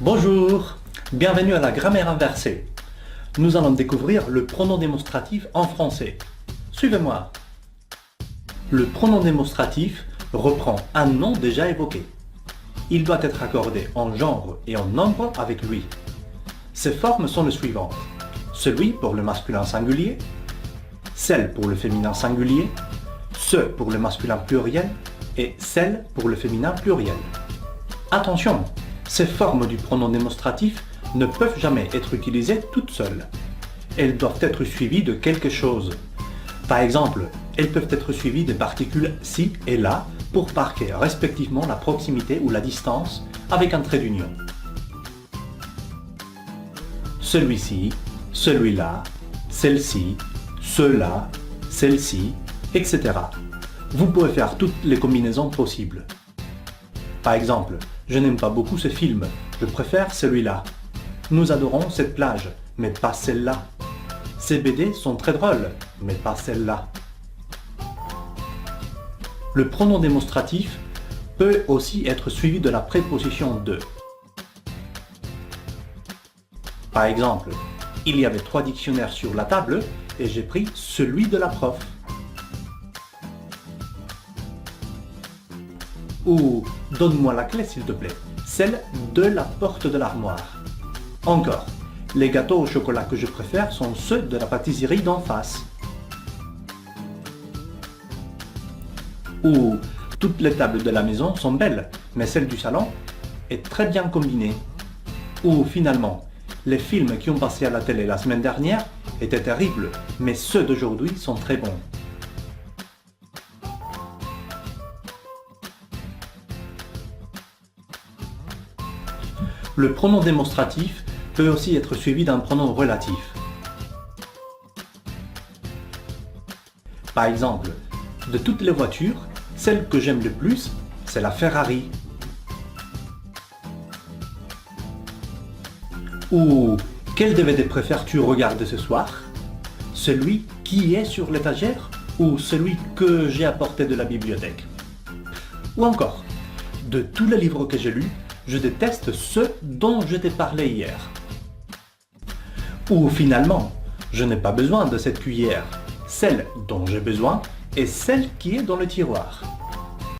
Bonjour, bienvenue à la grammaire inversée. Nous allons découvrir le pronom démonstratif en français. Suivez-moi. Le pronom démonstratif reprend un nom déjà évoqué. Il doit être accordé en genre et en nombre avec lui. Ses formes sont les suivantes. Celui pour le masculin singulier, celle pour le féminin singulier, ce pour le masculin pluriel et celle pour le féminin pluriel. Attention, ces formes du pronom démonstratif ne peuvent jamais être utilisées toutes seules. Elles doivent être suivies de quelque chose. Par exemple, elles peuvent être suivies des particules ci et là pour marquer respectivement la proximité ou la distance avec un trait d'union. Celui-ci, celui-là, celle-ci, ceux-là, celle-ci, etc. Vous pouvez faire toutes les combinaisons possibles. Par exemple, je n'aime pas beaucoup ce film, je préfère celui-là. Nous adorons cette plage, mais pas celle-là. Ces BD sont très drôles, mais pas celle-là. Le pronom démonstratif peut aussi être suivi de la préposition de. Par exemple, il y avait 3 dictionnaires sur la table et j'ai pris celui de la prof. Ou donne-moi la clé s'il te plaît, celle de la porte de l'armoire. Encore, les gâteaux au chocolat que je préfère sont ceux de la pâtisserie d'en face. Ou toutes les tables de la maison sont belles, mais celle du salon est très bien combinée. Ou finalement, les films qui ont passé à la télé la semaine dernière étaient terribles, mais ceux d'aujourd'hui sont très bons. Le pronom démonstratif peut aussi être suivi d'un pronom relatif. Par exemple, de toutes les voitures, celle que j'aime le plus, c'est la Ferrari. Ou quel DVD préfères-tu regarder ce soir? Celui qui est sur l'étagère ou celui que j'ai apporté de la bibliothèque? Ou encore, de tous les livres que j'ai lus, je déteste ceux dont je t'ai parlé hier. Ou finalement, je n'ai pas besoin de cette cuillère. Celle dont j'ai besoin est celle qui est dans le tiroir.